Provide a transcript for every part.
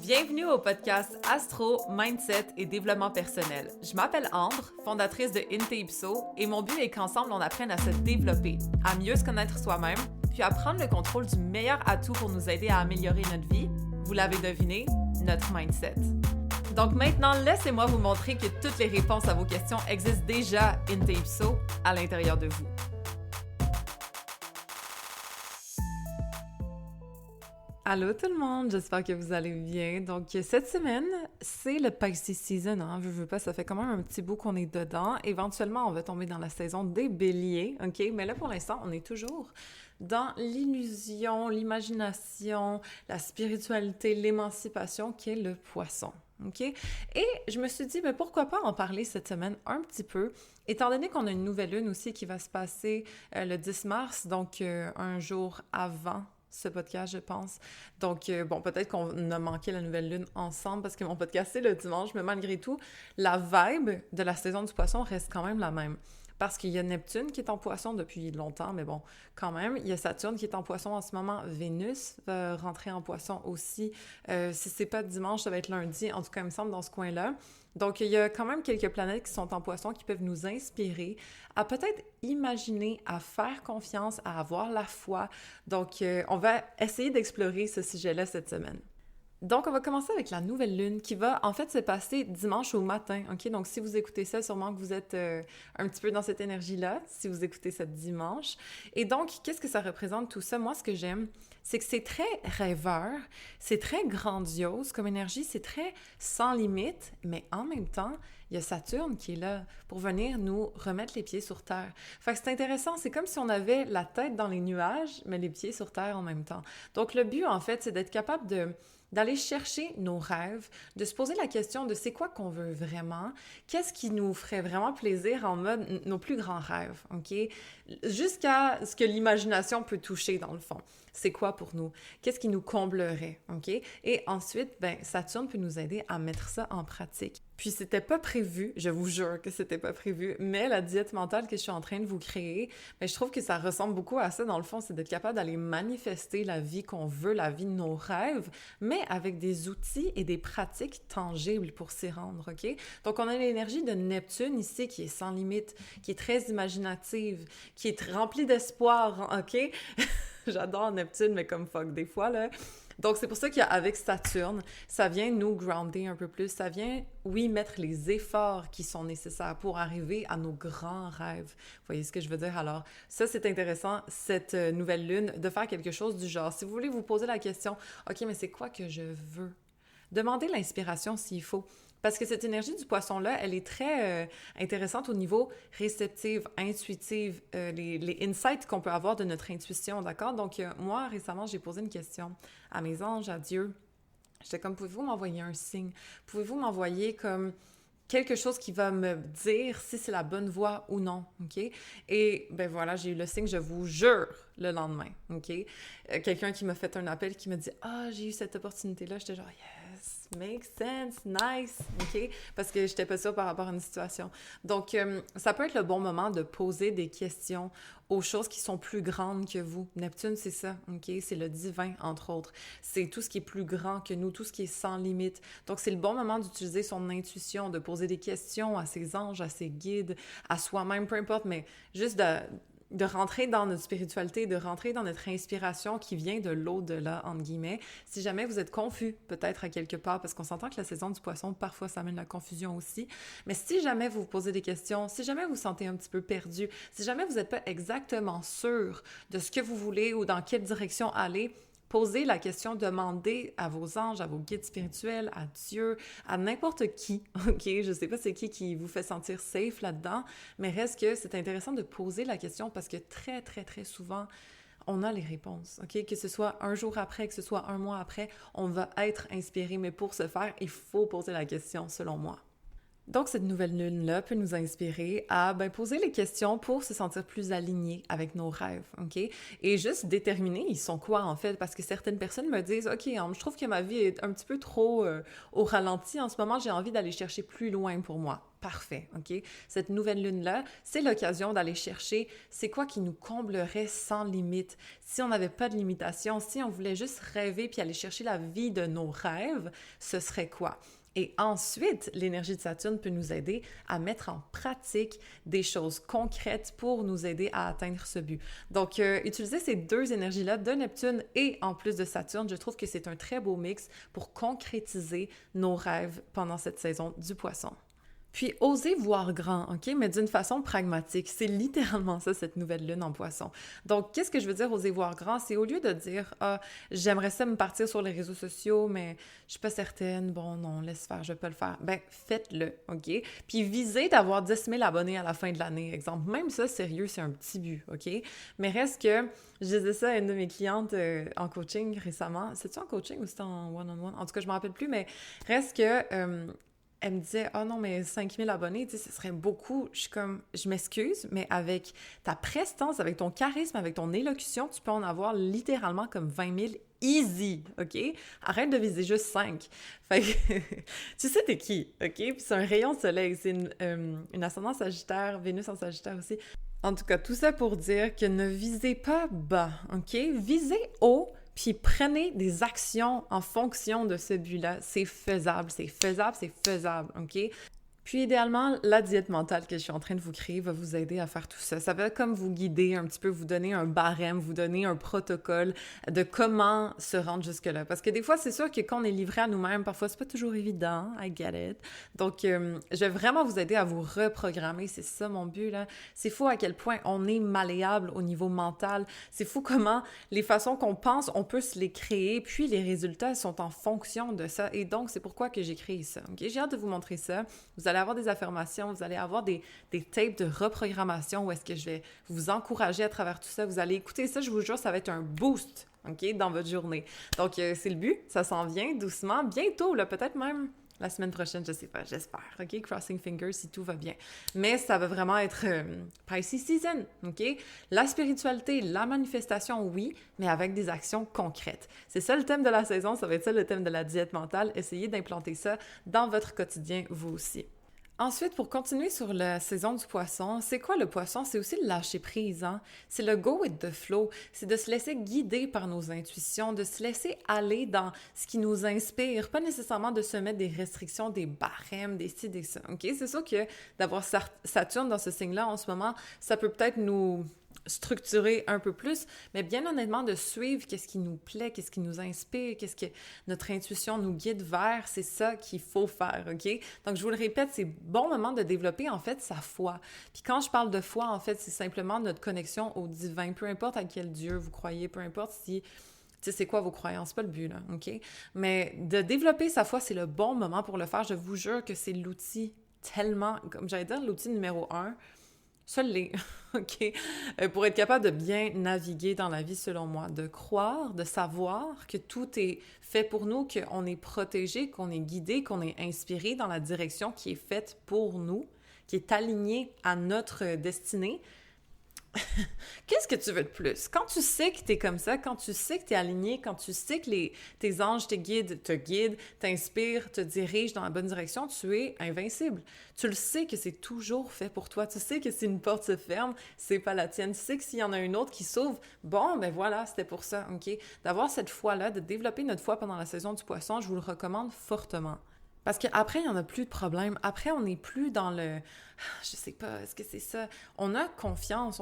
Bienvenue au podcast Astro, Mindset et Développement personnel. Je m'appelle Ambre, fondatrice de Inte-Ipso, et mon but est qu'ensemble on apprenne à se développer, à mieux se connaître soi-même, puis à prendre le contrôle du meilleur atout pour nous aider à améliorer notre vie. Vous l'avez deviné, notre mindset. Donc maintenant, laissez-moi vous montrer que toutes les réponses à vos questions existent déjà Inte-Ipso à l'intérieur de vous. Allô tout le monde, j'espère que vous allez bien. Donc cette semaine, c'est le Pisces season, hein? Je veux pas, ça fait quand même un petit bout qu'on est dedans. Éventuellement, on va tomber dans la saison des béliers, ok? Mais là, pour l'instant, on est toujours dans l'illusion, l'imagination, la spiritualité, l'émancipation, qui est le poisson, ok? Et je me suis dit, mais pourquoi pas en parler cette semaine un petit peu, étant donné qu'on a une nouvelle lune aussi qui va se passer le 10 mars, donc un jour avant ce podcast, je pense. Donc, bon, peut-être qu'on a manqué la nouvelle lune ensemble parce que mon podcast, c'est le dimanche, mais malgré tout, la vibe de la saison du poisson reste quand même la même. Parce qu'il y a Neptune qui est en poisson depuis longtemps, mais bon, quand même, il y a Saturne qui est en poisson en ce moment. Vénus va rentrer en poisson aussi. Si c'est pas dimanche, ça va être lundi, en tout cas, il me semble, dans ce coin-là. Donc, il y a quand même quelques planètes qui sont en poisson qui peuvent nous inspirer à peut-être imaginer, à faire confiance, à avoir la foi. Donc, on va essayer d'explorer ce sujet-là cette semaine. Donc, on va commencer avec la nouvelle lune qui va en fait se passer dimanche au matin, ok? Donc, si vous écoutez ça, sûrement que vous êtes un petit peu dans cette énergie-là, si vous écoutez ça dimanche. Et donc, qu'est-ce que ça représente tout ça? Moi, ce que j'aime, c'est que c'est très rêveur, c'est très grandiose comme énergie, c'est très sans limite, mais en même temps, il y a Saturne qui est là pour venir nous remettre les pieds sur terre. Fait que c'est intéressant, c'est comme si on avait la tête dans les nuages, mais les pieds sur terre en même temps. Donc, le but, en fait, c'est d'être capable d'aller chercher nos rêves, de se poser la question de c'est quoi qu'on veut vraiment, qu'est-ce qui nous ferait vraiment plaisir en mode nos plus grands rêves, ok? Jusqu'à ce que l'imagination peut toucher dans le fond. C'est quoi pour nous? Qu'est-ce qui nous comblerait, ok? Et ensuite, ben, Saturne peut nous aider à mettre ça en pratique. Puis c'était pas prévu, je vous jure que c'était pas prévu, mais la diète mentale que je suis en train de vous créer, ben, je trouve que ça ressemble beaucoup à ça dans le fond, c'est d'être capable d'aller manifester la vie qu'on veut, la vie de nos rêves, mais avec des outils et des pratiques tangibles pour s'y rendre, ok? Donc on a l'énergie de Neptune ici qui est sans limite, qui est très imaginative, qui est remplie d'espoir, ok? J'adore Neptune, mais comme fuck des fois, là. Donc, c'est pour ça qu'avec Saturne, ça vient nous grounder un peu plus. Ça vient, oui, mettre les efforts qui sont nécessaires pour arriver à nos grands rêves. Vous voyez ce que je veux dire? Alors, ça, c'est intéressant, cette nouvelle lune, de faire quelque chose du genre. Si vous voulez vous poser la question, OK, mais c'est quoi que je veux? Demandez l'inspiration s'il faut. Parce que cette énergie du poisson-là, elle est très intéressante au niveau réceptive, intuitive, les insights qu'on peut avoir de notre intuition, d'accord? Donc, moi, récemment, j'ai posé une question à mes anges, à Dieu. J'étais comme, pouvez-vous m'envoyer un signe? Pouvez-vous m'envoyer comme quelque chose qui va me dire si c'est la bonne voie ou non, OK? Et ben voilà, j'ai eu le signe, je vous jure, le lendemain, OK? Quelqu'un qui m'a fait un appel qui m'a dit « Ah, j'ai eu cette opportunité-là. » J'étais genre « Yes, makes sense, nice, OK? » Parce que j'étais pas sûre par rapport à une situation. Donc, ça peut être le bon moment de poser des questions aux choses qui sont plus grandes que vous. Neptune, c'est ça, OK? C'est le divin, entre autres. C'est tout ce qui est plus grand que nous, tout ce qui est sans limite. Donc, c'est le bon moment d'utiliser son intuition, de poser des questions à ses anges, à ses guides, à soi-même, peu importe, mais juste de rentrer dans notre spiritualité, de rentrer dans notre inspiration qui vient de l'au-delà, entre guillemets. Si jamais vous êtes confus, peut-être à quelque part, parce qu'on s'entend que la saison du poisson, parfois, ça amène la confusion aussi. Mais si jamais vous vous posez des questions, si jamais vous vous sentez un petit peu perdu, si jamais vous n'êtes pas exactement sûr de ce que vous voulez ou dans quelle direction aller, posez la question, demandez à vos anges, à vos guides spirituels, à Dieu, à n'importe qui, OK? Je sais pas c'est qui vous fait sentir safe là-dedans, mais reste que c'est intéressant de poser la question parce que très, très, très souvent, on a les réponses, OK? Que ce soit un jour après, que ce soit un mois après, on va être inspiré, mais pour ce faire, il faut poser la question, selon moi. Donc, cette nouvelle lune-là peut nous inspirer à poser les questions pour se sentir plus alignés avec nos rêves, OK? Et juste déterminer, ils sont quoi en fait? Parce que certaines personnes me disent, OK, je trouve que ma vie est un petit peu trop au ralenti en ce moment, j'ai envie d'aller chercher plus loin pour moi. parfait, OK? Cette nouvelle lune-là, c'est l'occasion d'aller chercher c'est quoi qui nous comblerait sans limite. Si on n'avait pas de limitation, si on voulait juste rêver puis aller chercher la vie de nos rêves, ce serait quoi? Et ensuite, l'énergie de Saturne peut nous aider à mettre en pratique des choses concrètes pour nous aider à atteindre ce but. Donc, utiliser ces deux énergies-là de Neptune et en plus de Saturne, je trouve que c'est un très beau mix pour concrétiser nos rêves pendant cette saison du Poisson. Puis, oser voir grand, OK? Mais d'une façon pragmatique. C'est littéralement ça, cette nouvelle lune en Poisson. Donc, qu'est-ce que je veux dire, oser voir grand? C'est au lieu de dire, ah, j'aimerais ça me partir sur les réseaux sociaux, mais je suis pas certaine. Bon, non, laisse faire, je peux le faire. Ben, faites-le, OK? Puis, visez d'avoir 10 000 abonnés à la fin de l'année, exemple. Même ça, sérieux, c'est un petit but, OK? Mais reste que, je disais ça à une de mes clientes en coaching récemment. C'est-tu en coaching ou c'était en one-on-one? En tout cas, je m'en rappelle plus, mais reste que... elle me disait « Ah non, mais 5000 abonnés, tu sais, ce serait beaucoup. » Je suis comme « Je m'excuse, mais avec ta prestance, avec ton charisme, avec ton élocution, tu peux en avoir littéralement comme 20 000 easy, OK? Arrête de viser juste 5. » Fait que tu sais t'es qui, OK? Puis c'est un rayon de soleil, c'est une ascendance Sagittaire, Vénus en Sagittaire aussi. En tout cas, tout ça pour dire que ne visez pas bas, OK? Visez haut, puis prenez des actions en fonction de ce but-là. C'est faisable, c'est faisable, c'est faisable, OK? Puis idéalement, la diète mentale que je suis en train de vous créer va vous aider à faire tout ça. Ça va comme vous guider un petit peu, vous donner un barème, vous donner un protocole de comment se rendre jusque-là. Parce que des fois, c'est sûr que quand on est livré à nous-mêmes, parfois, c'est pas toujours évident. I get it. Donc, je vais vraiment vous aider à vous reprogrammer. C'est ça mon but, là. C'est fou à quel point on est malléable au niveau mental. C'est fou comment les façons qu'on pense, on peut se les créer, puis les résultats sont en fonction de ça. Et donc, c'est pourquoi que j'ai créé ça. OK? J'ai hâte de vous montrer ça. Vous allez avoir des affirmations, vous allez avoir des tapes de reprogrammation où est-ce que je vais vous encourager à travers tout ça. Vous allez écouter ça, je vous jure, ça va être un boost, OK, dans votre journée. Donc, c'est le but, ça s'en vient doucement, bientôt, là, peut-être même la semaine prochaine, je sais pas, j'espère, OK? Crossing fingers si tout va bien. Mais ça va vraiment être Pisces season, OK? La spiritualité, la manifestation, oui, mais avec des actions concrètes. C'est ça le thème de la saison, ça va être ça le thème de la diète mentale. Essayez d'implanter ça dans votre quotidien, vous aussi. Ensuite, pour continuer sur la saison du poisson, c'est quoi le poisson? C'est aussi le lâcher prise, hein? C'est le go with the flow. C'est de se laisser guider par nos intuitions, de se laisser aller dans ce qui nous inspire, pas nécessairement de se mettre des restrictions, des barèmes, des ci, des ça, OK? C'est sûr que d'avoir Saturne dans ce signe-là en ce moment, ça peut peut-être nous structurer un peu plus, mais bien honnêtement, de suivre qu'est-ce qui nous plaît, qu'est-ce qui nous inspire, qu'est-ce que notre intuition nous guide vers, c'est ça qu'il faut faire, OK? Donc, je vous le répète, c'est bon moment de développer, en fait, sa foi. Puis quand je parle de foi, en fait, c'est simplement notre connexion au divin, peu importe à quel Dieu vous croyez, peu importe si... Tu sais, c'est quoi vos croyances? C'est pas le but, là, OK? Mais de développer sa foi, c'est le bon moment pour le faire. Je vous jure que c'est l'outil tellement... Comme j'allais dire, l'outil numéro 1... Seul les, OK? Pour être capable de bien naviguer dans la vie, selon moi, de croire, de savoir que tout est fait pour nous, qu'on est protégé, qu'on est guidé, qu'on est inspiré dans la direction qui est faite pour nous, qui est alignée à notre destinée. Qu'est-ce que tu veux de plus? Quand tu sais que t'es comme ça, quand tu sais que t'es aligné, quand tu sais que tes anges te guident, t'inspirent, te dirigent dans la bonne direction, tu es invincible. Tu le sais que c'est toujours fait pour toi. Tu sais que si une porte se ferme, c'est pas la tienne. Tu sais que s'il y en a une autre qui s'ouvre, bon, ben voilà, c'était pour ça, OK? D'avoir cette foi-là, de développer notre foi pendant la saison du poisson, je vous le recommande fortement. Parce qu'après, il n'y en a plus de problème. Après, on n'est plus dans le « je sais pas, est-ce que c'est ça? » On a confiance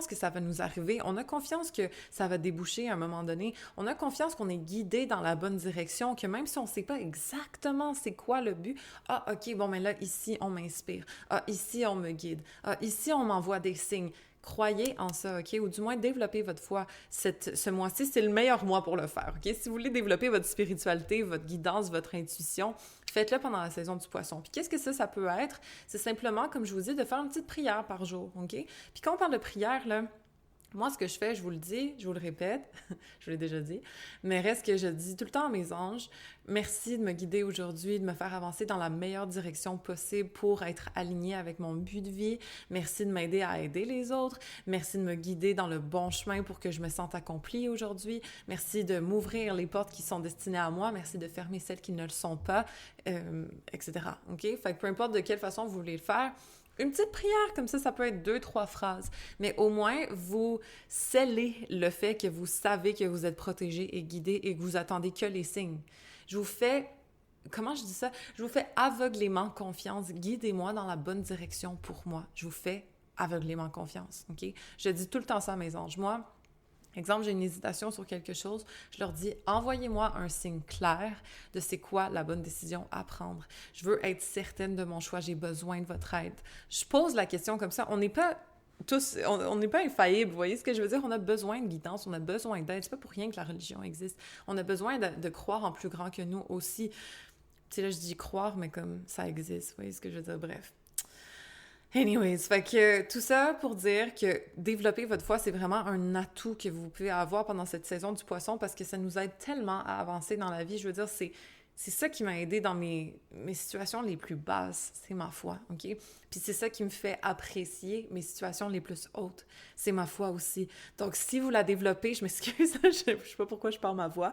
que ça va nous arriver. On a confiance que ça va déboucher à un moment donné. On a confiance qu'on est guidé dans la bonne direction, que même si on ne sait pas exactement c'est quoi le but, ah, OK, bon, mais là, ici, on m'inspire. Ah, ici, on me guide. Ah, ici, on m'envoie des signes. Croyez en ça, OK? Ou du moins, développez votre foi. Ce mois-ci, c'est le meilleur mois pour le faire, OK? Si vous voulez développer votre spiritualité, votre guidance, votre intuition, faites-le pendant la saison du poisson. Puis qu'est-ce que ça peut être? C'est simplement, comme je vous dis, de faire une petite prière par jour, OK? Puis quand on parle de prière, là, Moi, ce que je fais, je vous le dis, je vous le répète, je vous l'ai déjà dit, mais reste que je dis tout le temps à mes anges, merci de me guider aujourd'hui, de me faire avancer dans la meilleure direction possible pour être aligné avec mon but de vie. Merci de m'aider à aider les autres. Merci de me guider dans le bon chemin pour que je me sente accomplie aujourd'hui. Merci de m'ouvrir les portes qui sont destinées à moi. Merci de fermer celles qui ne le sont pas, etc. OK? Fait que peu importe de quelle façon vous voulez le faire, une petite prière, comme ça peut être 2-3 phrases. Mais au moins, vous scellez le fait que vous savez que vous êtes protégé et guidé et que vous attendez que les signes. Je vous fais, comment je dis ça? Je vous fais aveuglément confiance. Guidez-moi dans la bonne direction pour moi. Je vous fais aveuglément confiance, OK? Je dis tout le temps ça à mes anges. Moi, exemple, j'ai une hésitation sur quelque chose, je leur dis « Envoyez-moi un signe clair de c'est quoi la bonne décision à prendre. Je veux être certaine de mon choix, j'ai besoin de votre aide. » Je pose la question comme ça, on n'est pas tous, on n'est pas infaillibles, vous voyez ce que je veux dire? On a besoin de guidance, on a besoin d'aide, c'est pas pour rien que la religion existe. On a besoin de croire en plus grand que nous aussi. Tu sais, là, je dis croire, mais comme ça existe, vous voyez ce que je veux dire? Bref. Anyways, fait que tout ça pour dire que développer votre foi, c'est vraiment un atout que vous pouvez avoir pendant cette saison du poisson parce que ça nous aide tellement à avancer dans la vie. Je veux dire, c'est ça qui m'a aidé dans mes situations les plus basses, c'est ma foi, OK? Puis c'est ça qui me fait apprécier mes situations les plus hautes, c'est ma foi aussi. Donc si vous la développez, je m'excuse, je sais pas pourquoi je parle ma voix.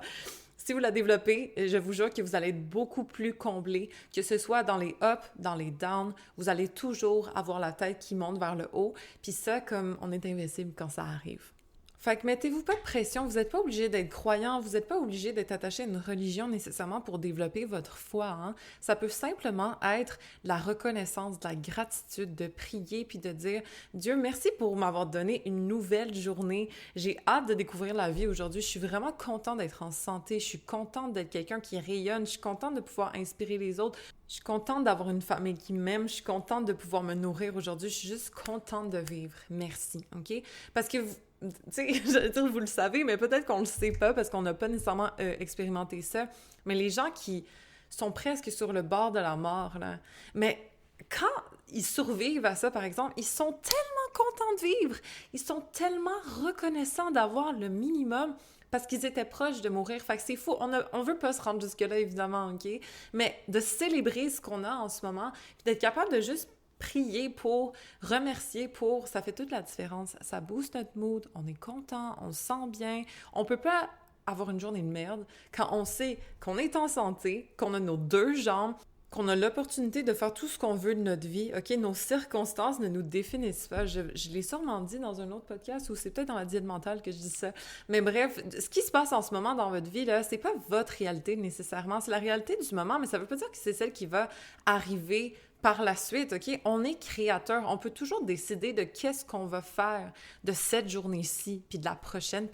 Si vous la développez, je vous jure que vous allez être beaucoup plus comblé, que ce soit dans les ups, dans les downs, vous allez toujours avoir la tête qui monte vers le haut, puis ça, comme on est invincible quand ça arrive. Fait que mettez-vous pas de pression, vous n'êtes pas obligé d'être croyant, vous n'êtes pas obligé d'être attaché à une religion nécessairement pour développer votre foi, hein. Ça peut simplement être la reconnaissance, de la gratitude, de prier puis de dire « Dieu, merci pour m'avoir donné une nouvelle journée. J'ai hâte de découvrir la vie aujourd'hui. Je suis vraiment contente d'être en santé. Je suis contente d'être quelqu'un qui rayonne. Je suis contente de pouvoir inspirer les autres. Je suis contente d'avoir une famille qui m'aime. Je suis contente de pouvoir me nourrir aujourd'hui. Je suis juste contente de vivre. Merci. » OK? Parce que tu sais, j'allais dire, vous le savez, mais peut-être qu'on le sait pas parce qu'on n'a pas nécessairement expérimenté ça. Mais les gens qui sont presque sur le bord de la mort, là, mais quand ils survivent à ça, par exemple, ils sont tellement contents de vivre. Ils sont tellement reconnaissants d'avoir le minimum parce qu'ils étaient proches de mourir. Fait que c'est fou. On veut pas se rendre jusque-là, évidemment, OK? Mais de célébrer ce qu'on a en ce moment, puis d'être capable de juste prier pour, remercier pour, ça fait toute la différence. Ça booste notre mood, on est content, on se sent bien. On peut pas avoir une journée de merde quand on sait qu'on est en santé, qu'on a nos 2 jambes, qu'on a l'opportunité de faire tout ce qu'on veut de notre vie, OK? Nos circonstances ne nous définissent pas. Je l'ai sûrement dit dans un autre podcast ou c'est peut-être dans la diète mentale que je dis ça. Mais bref, ce qui se passe en ce moment dans votre vie, là, c'est pas votre réalité nécessairement. C'est la réalité du moment, mais ça veut pas dire que c'est celle qui va arriver par la suite, OK? On est créateur. On peut toujours décider de qu'est-ce qu'on va faire de cette journée-ci, puis de la prochaine,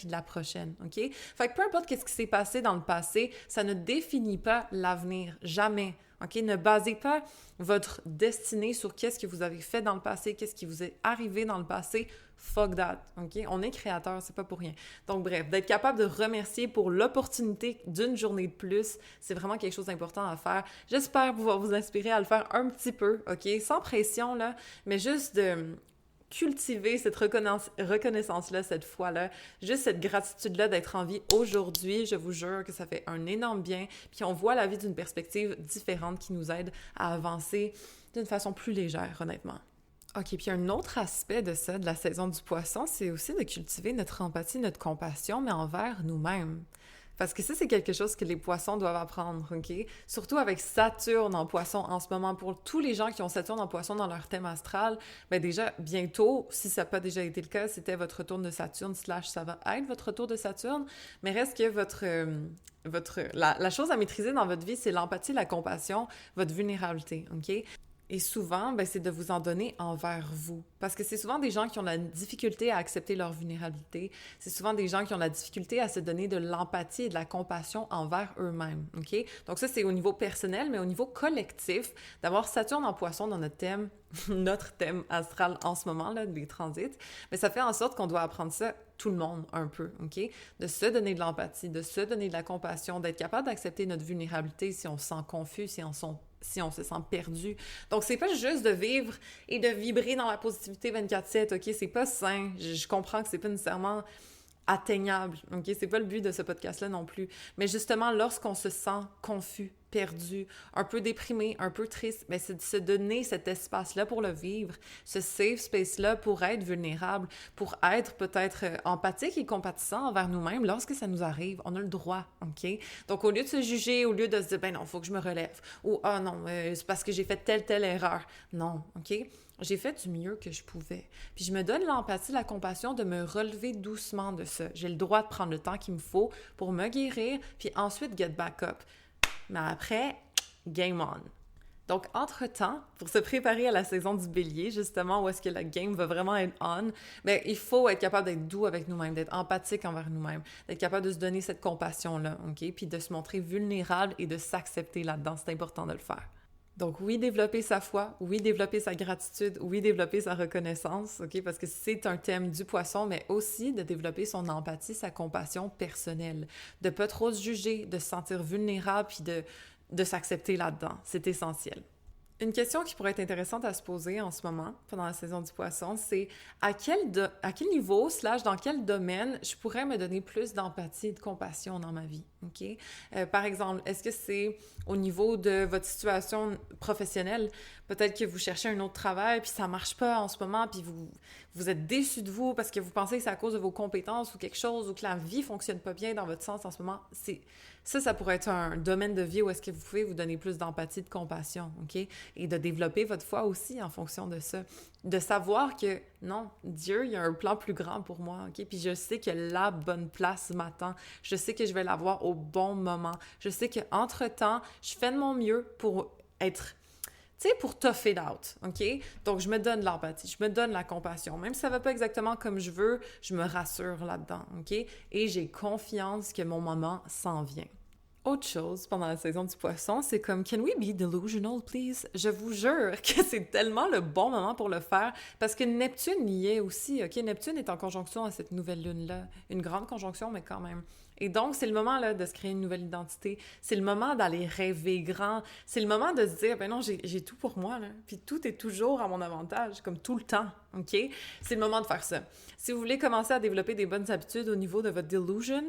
OK? Fait que peu importe qu'est-ce qui s'est passé dans le passé, ça ne définit pas l'avenir. Jamais. OK? Ne basez pas votre destinée sur qu'est-ce que vous avez fait dans le passé, qu'est-ce qui vous est arrivé dans le passé. Fuck that, OK? On est créateur, c'est pas pour rien. Donc bref, d'être capable de remercier pour l'opportunité d'une journée de plus, c'est vraiment quelque chose d'important à faire. J'espère pouvoir vous inspirer à le faire un petit peu, OK? Sans pression, là, mais juste de cultiver cette reconnaissance-là, cette foi-là, juste cette gratitude-là d'être en vie aujourd'hui. Je vous jure que ça fait un énorme bien. Puis on voit la vie d'une perspective différente qui nous aide à avancer d'une façon plus légère, honnêtement. OK, puis un autre aspect de ça, de la saison du poisson, c'est aussi de cultiver notre empathie, notre compassion, mais envers nous-mêmes. Parce que ça, c'est quelque chose que les poissons doivent apprendre, OK? Surtout avec Saturne en poisson en ce moment. Pour tous les gens qui ont Saturne en poisson dans leur thème astral, bien déjà, bientôt, si ça n'a pas déjà été le cas, c'était votre retour de Saturne / ça va être votre retour de Saturne, mais reste que la chose à maîtriser dans votre vie, c'est l'empathie, la compassion, votre vulnérabilité, OK? Et souvent, ben, c'est de vous en donner envers vous. Parce que c'est souvent des gens qui ont la difficulté à accepter leur vulnérabilité. C'est souvent des gens qui ont la difficulté à se donner de l'empathie et de la compassion envers eux-mêmes. OK? Donc ça, c'est au niveau personnel, mais au niveau collectif, d'avoir Saturne en poisson dans notre thème, notre thème astral en ce moment, là, les transits, mais ça fait en sorte qu'on doit apprendre ça tout le monde un peu, OK? De se donner de l'empathie, de se donner de la compassion, d'être capable d'accepter notre vulnérabilité si on se sent confus, si on se si on se sent perdu. Donc, c'est pas juste de vivre et de vibrer dans la positivité 24/7, OK? C'est pas sain. Je comprends que c'est pas nécessairement atteignable, OK? C'est pas le but de ce podcast-là non plus. Mais justement, lorsqu'on se sent confus, perdu, un peu déprimé, un peu triste, mais c'est de se donner cet espace-là pour le vivre, ce safe space-là pour être vulnérable, pour être peut-être empathique et compatissant envers nous-mêmes lorsque ça nous arrive. On a le droit, OK? Donc, au lieu de se juger, au lieu de se dire « Ben non, faut que je me relève » ou « Ah non, c'est parce que j'ai fait telle erreur. » Non, OK? J'ai fait du mieux que je pouvais. Puis je me donne l'empathie, la compassion de me relever doucement de ça. J'ai le droit de prendre le temps qu'il me faut pour me guérir, puis ensuite get back up. Mais après, game on. Donc, entre-temps, pour se préparer à la saison du Bélier, justement, où est-ce que la game va vraiment être on, bien, il faut être capable d'être doux avec nous-mêmes, d'être empathique envers nous-mêmes, d'être capable de se donner cette compassion-là, OK? Puis de se montrer vulnérable et de s'accepter là-dedans. C'est important de le faire. Donc oui, développer sa foi, oui, développer sa gratitude, oui, développer sa reconnaissance, OK? Parce que c'est un thème du poisson, mais aussi de développer son empathie, sa compassion personnelle, de pas trop se juger, de se sentir vulnérable, puis de s'accepter là-dedans. C'est essentiel. Une question qui pourrait être intéressante à se poser en ce moment, pendant la saison du poisson, c'est à quel niveau, dans quel domaine je pourrais me donner plus d'empathie et de compassion dans ma vie, OK? Par exemple, est-ce que c'est au niveau de votre situation professionnelle? Peut-être que vous cherchez un autre travail, puis ça marche pas en ce moment, puis vous êtes déçu de vous parce que vous pensez que c'est à cause de vos compétences ou quelque chose, ou que la vie fonctionne pas bien dans votre sens en ce moment. Ça pourrait être un domaine de vie où est-ce que vous pouvez vous donner plus d'empathie, de compassion, OK? Et de développer votre foi aussi en fonction de ça. De savoir que, non, Dieu, il y a un plan plus grand pour moi, OK? Puis je sais que la bonne place m'attend. Je sais que je vais l'avoir au bon moment. Je sais qu'entre-temps, je fais de mon mieux pour être... Tu sais, pour tough it out, OK? Donc, je me donne de l'empathie, je me donne la compassion. Même si ça ne va pas exactement comme je veux, je me rassure là-dedans, OK? Et j'ai confiance que mon moment s'en vient. Autre chose, pendant la saison du poisson, c'est comme « Can we be delusional, please? » Je vous jure que c'est tellement le bon moment pour le faire parce que Neptune y est aussi, OK? Neptune est en conjonction à cette nouvelle lune-là. Une grande conjonction, mais quand même. Et donc, c'est le moment là, de se créer une nouvelle identité. C'est le moment d'aller rêver grand. C'est le moment de se dire « Ben non, j'ai tout pour moi, là. Puis tout est toujours à mon avantage, comme tout le temps, OK? » C'est le moment de faire ça. Si vous voulez commencer à développer des bonnes habitudes au niveau de votre delusion,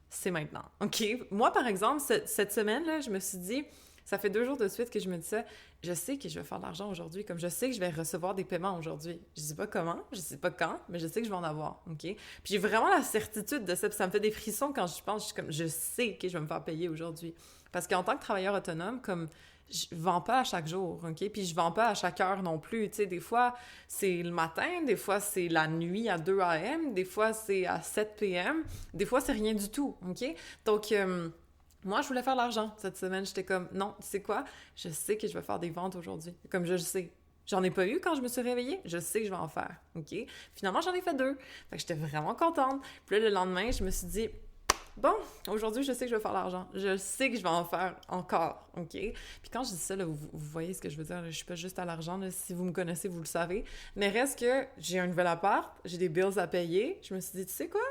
c'est maintenant, OK? Moi, par exemple, cette semaine-là, je me suis dit, ça fait 2 jours de suite que je me dis ça, je sais que je vais faire de l'argent aujourd'hui, comme je sais que je vais recevoir des paiements aujourd'hui. Je sais pas comment, je sais pas quand, mais je sais que je vais en avoir, OK? Puis j'ai vraiment la certitude de ça, puis ça me fait des frissons quand je pense, je sais que je vais me faire payer aujourd'hui. Parce qu'en tant que travailleur autonome, comme... je vends pas à chaque jour, OK? Puis je vends pas à chaque heure non plus, tu sais, des fois, c'est le matin, des fois, c'est la nuit à 2 a.m., des fois, c'est à 7 p.m., des fois, c'est rien du tout, OK? Donc, moi, je voulais faire de l'argent cette semaine. J'étais comme, non, tu sais quoi? Je sais que je vais faire des ventes aujourd'hui. Comme je le sais. J'en ai pas eu quand je me suis réveillée. Je sais que je vais en faire, OK? Finalement, j'en ai fait 2. Fait que j'étais vraiment contente. Puis là, le lendemain, je me suis dit... Bon, aujourd'hui, je sais que je vais faire de l'argent. Je sais que je vais en faire encore, OK? Puis quand je dis ça, là, vous voyez ce que je veux dire. Là, je suis pas juste à l'argent. Là, si vous me connaissez, vous le savez. Mais reste que j'ai un nouvel appart, j'ai des bills à payer. Je me suis dit, tu sais quoi?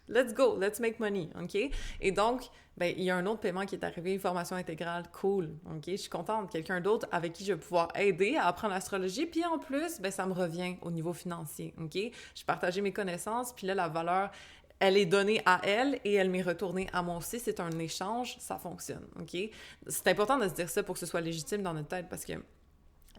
Let's go, let's make money, OK? Et donc, ben, il y a un autre paiement qui est arrivé, une formation intégrale, cool, OK? Je suis contente. Quelqu'un d'autre avec qui je vais pouvoir aider à apprendre l'astrologie. Puis en plus, ben, ça me revient au niveau financier, OK? J'ai partagé mes connaissances, puis là, la valeur... elle est donnée à elle et elle m'est retournée à moi aussi. C'est un échange, ça fonctionne, OK? C'est important de se dire ça pour que ce soit légitime dans notre tête parce que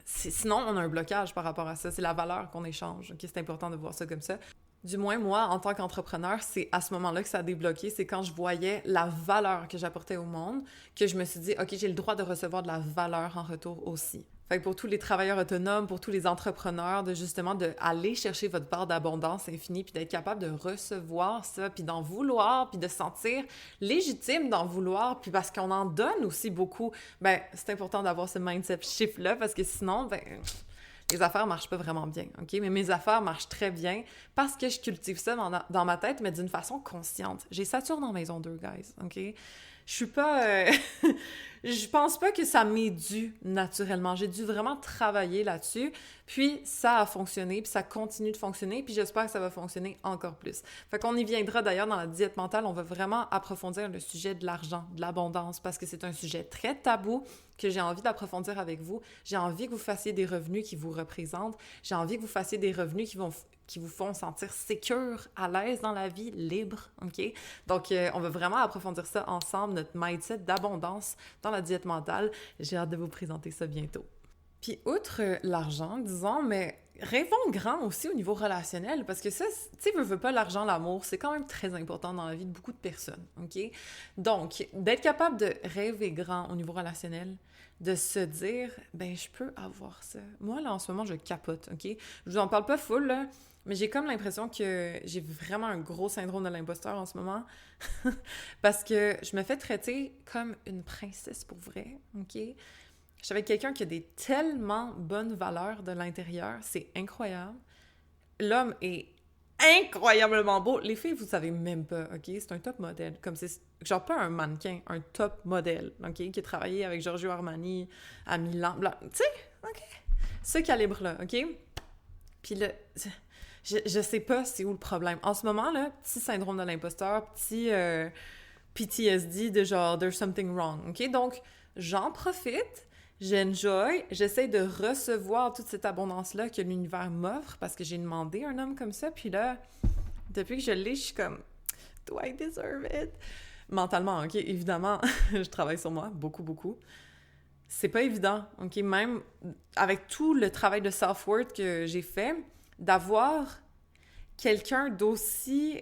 sinon, on a un blocage par rapport à ça. C'est la valeur qu'on échange, OK? C'est important de voir ça comme ça. Du moins, moi, en tant qu'entrepreneur, c'est à ce moment-là que ça a débloqué. C'est quand je voyais la valeur que j'apportais au monde que je me suis dit, OK, j'ai le droit de recevoir de la valeur en retour aussi. Fait que pour tous les travailleurs autonomes, pour tous les entrepreneurs, de justement d'aller chercher votre part d'abondance infinie, puis d'être capable de recevoir ça, puis d'en vouloir, puis de se sentir légitime d'en vouloir, puis parce qu'on en donne aussi beaucoup, ben c'est important d'avoir ce mindset shift-là, parce que sinon, ben les affaires marchent pas vraiment bien, OK? Mais mes affaires marchent très bien parce que je cultive ça dans ma tête, mais d'une façon consciente. J'ai Saturne en maison 2, guys, OK? Je suis pas... Je pense pas que ça m'est dû naturellement. J'ai dû vraiment travailler là-dessus. Puis ça a fonctionné, puis ça continue de fonctionner, puis j'espère que ça va fonctionner encore plus. Fait qu'on y viendra d'ailleurs dans la diète mentale. On va vraiment approfondir le sujet de l'argent, de l'abondance, parce que c'est un sujet très tabou que j'ai envie d'approfondir avec vous. J'ai envie que vous fassiez des revenus qui vous représentent. J'ai envie que vous fassiez des revenus qui vous font sentir sécure, à l'aise dans la vie, libre, OK? Donc, on va vraiment approfondir ça ensemble, notre mindset d'abondance dans la diète mentale. J'ai hâte de vous présenter ça bientôt. Puis, outre l'argent, disons, mais rêvons grand aussi au niveau relationnel, parce que ça, tu sais, veux pas l'argent, l'amour, c'est quand même très important dans la vie de beaucoup de personnes, OK? Donc, d'être capable de rêver grand au niveau relationnel, de se dire, ben je peux avoir ça. Moi, là, en ce moment, je capote, OK? Je vous en parle pas full, là, mais j'ai comme l'impression que j'ai vraiment un gros syndrome de l'imposteur en ce moment, parce que je me fais traiter comme une princesse pour vrai, OK? Je suis avec quelqu'un qui a des tellement bonnes valeurs de l'intérieur, c'est incroyable. L'homme est incroyablement beau. Les filles, vous savez même pas, OK? C'est un top modèle. Comme c'est genre pas un mannequin, un top modèle, OK? Qui a travaillé avec Giorgio Armani à Milan. Tu sais, OK? Ce calibre-là, OK? Puis là, je sais pas c'est où le problème. En ce moment, là, petit syndrome de l'imposteur, petit PTSD de genre « there's something wrong », OK? Donc, j'en profite. J'enjoy, j'essaie de recevoir toute cette abondance-là que l'univers m'offre parce que j'ai demandé un homme comme ça, puis là, depuis que je l'ai, je suis comme « Do I deserve it? » Mentalement, OK, évidemment, je travaille sur moi, beaucoup, beaucoup. C'est pas évident, OK, même avec tout le travail de self-worth que j'ai fait, d'avoir quelqu'un d'aussi...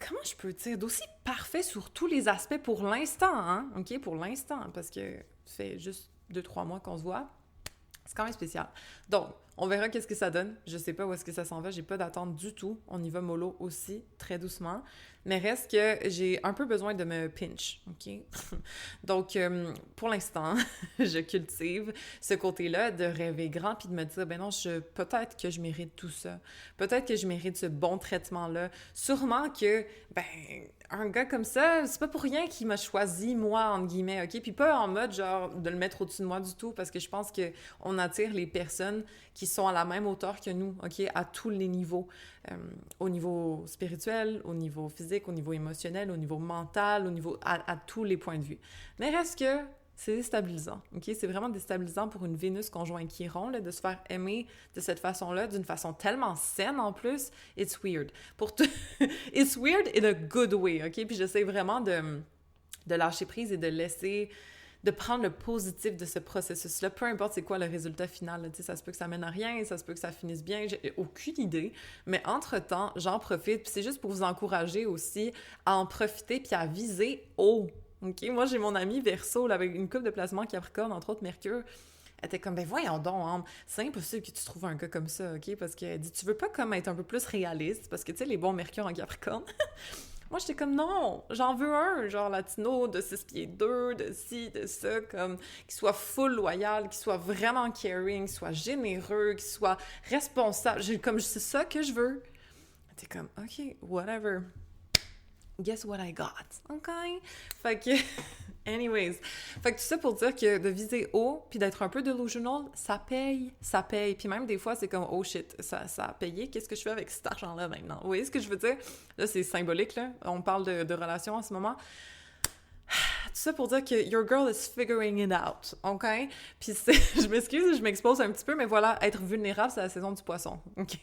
Comment je peux dire? D'aussi parfait sur tous les aspects pour l'instant, hein? OK, pour l'instant, parce que ça fait juste 2-3 mois qu'on se voit. C'est quand même spécial. Donc, on verra qu'est-ce que ça donne. Je sais pas où est-ce que ça s'en va. J'ai pas d'attente du tout. On y va mollo aussi, très doucement. Mais reste que j'ai un peu besoin de me pinch, OK? Donc, pour l'instant, je cultive ce côté-là de rêver grand puis de me dire, ben non, peut-être que je mérite tout ça. Peut-être que je mérite ce bon traitement-là. Sûrement que, ben, un gars comme ça, c'est pas pour rien qu'il m'a choisi, moi, entre guillemets, OK? Puis pas en mode, genre, de le mettre au-dessus de moi du tout, parce que je pense qu'on attire les personnes qui sont à la même hauteur que nous, OK? À tous les niveaux. Au niveau spirituel, au niveau physique, au niveau émotionnel, au niveau mental, au niveau... à tous les points de vue. Mais reste que c'est déstabilisant, OK? C'est vraiment déstabilisant pour une Vénus conjoint Chiron, là, de se faire aimer de cette façon-là, d'une façon tellement saine en plus. It's weird. It's weird in a good way, OK? Puis j'essaie vraiment de lâcher prise et de laisser... de prendre le positif de ce processus-là, peu importe c'est quoi le résultat final. Là, ça se peut que ça mène à rien, ça se peut que ça finisse bien, j'ai aucune idée. Mais entre-temps, j'en profite, puis c'est juste pour vous encourager aussi à en profiter puis à viser haut. OK? Moi, j'ai mon ami Verseau, là, avec une couple de placements Capricorne, entre autres Mercure. Elle était comme, ben voyons donc, Ambre, c'est impossible que tu trouves un gars comme ça, OK? Parce qu'elle dit, tu veux pas comme être un peu plus réaliste? Parce que, tu sais, les bons Mercure en Capricorne... Moi, j'étais comme, non, j'en veux un, genre latino de 6 pieds 2, de ci, de ça, comme, qui soit full loyal, qui soit vraiment caring, qui soit généreux, qui soit responsable. Comme, c'est ça que je veux. T'es comme, OK, whatever. Guess what I got? OK? Fait que, anyways. Fait que tout ça pour dire que de viser haut puis d'être un peu delusional, ça paye, ça paye. Puis même des fois, c'est comme, oh shit, ça a payé, qu'est-ce que je fais avec cet argent-là maintenant? Vous voyez ce que je veux dire? Là, c'est symbolique, là. On parle de relations en ce moment. Tout ça pour dire que your girl is figuring it out, OK? Puis je m'excuse, je m'expose un petit peu, mais voilà, être vulnérable, c'est la saison du poisson, OK?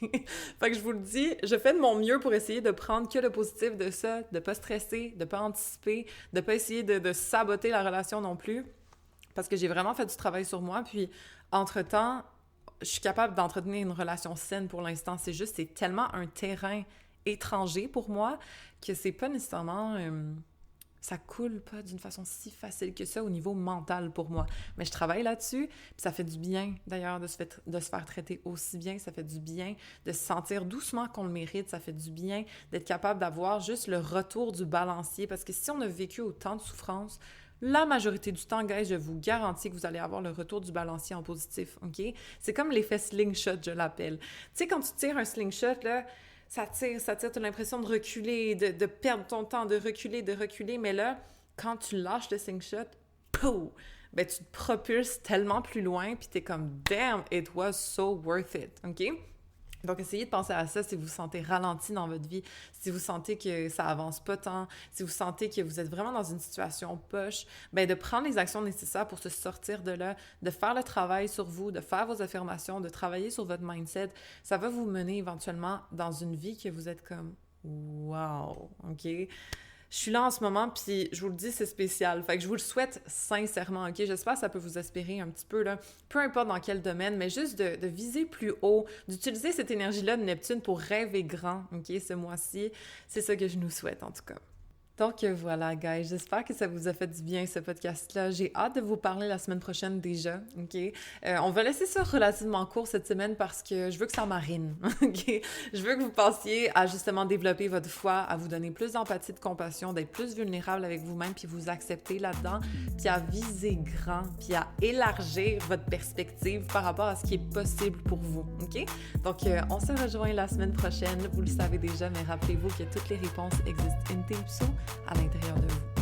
Fait que je vous le dis, je fais de mon mieux pour essayer de prendre que le positif de ça, de pas stresser, de pas anticiper, de pas essayer de saboter la relation non plus, parce que j'ai vraiment fait du travail sur moi, puis entre-temps, je suis capable d'entretenir une relation saine pour l'instant. C'est juste, c'est tellement un terrain étranger pour moi que c'est pas nécessairement... ça coule pas d'une façon si facile que ça au niveau mental pour moi. Mais je travaille là-dessus, puis ça fait du bien, d'ailleurs, de se faire traiter aussi bien. Ça fait du bien de se sentir doucement qu'on le mérite. Ça fait du bien d'être capable d'avoir juste le retour du balancier. Parce que si on a vécu autant de souffrance, la majorité du temps, guys, je vous garantis que vous allez avoir le retour du balancier en positif, OK? C'est comme l'effet slingshot, je l'appelle. Tu sais, quand tu tires un slingshot, là, ça tire, t'as l'impression de reculer, de perdre ton temps, de reculer, mais là, quand tu lâches le slingshot, pouf, ben tu te propulses tellement plus loin, puis t'es comme « Damn, it was so worth it », OK? Donc, essayez de penser à ça si vous vous sentez ralenti dans votre vie, si vous sentez que ça avance pas tant, si vous sentez que vous êtes vraiment dans une situation poche, ben de prendre les actions nécessaires pour se sortir de là, de faire le travail sur vous, de faire vos affirmations, de travailler sur votre mindset. Ça va vous mener éventuellement dans une vie que vous êtes comme « Wow! » OK? Je suis là en ce moment, puis je vous le dis, c'est spécial. Fait que je vous le souhaite sincèrement, OK? J'espère que ça peut vous inspirer un petit peu, là. Peu importe dans quel domaine, mais juste de viser plus haut, d'utiliser cette énergie-là de Neptune pour rêver grand, OK? Ce mois-ci, c'est ça que je nous souhaite, en tout cas. Donc voilà, guys, j'espère que ça vous a fait du bien, ce podcast-là. J'ai hâte de vous parler la semaine prochaine déjà, OK? On va laisser ça relativement court cette semaine parce que je veux que ça marine, OK? Je veux que vous pensiez à justement développer votre foi, à vous donner plus d'empathie, de compassion, d'être plus vulnérable avec vous-même, puis vous accepter là-dedans, puis à viser grand, puis à élargir votre perspective par rapport à ce qui est possible pour vous, OK? Donc, on se rejoint la semaine prochaine. Vous le savez déjà, mais rappelez-vous que toutes les réponses existent in deep à l'intérieur de vous.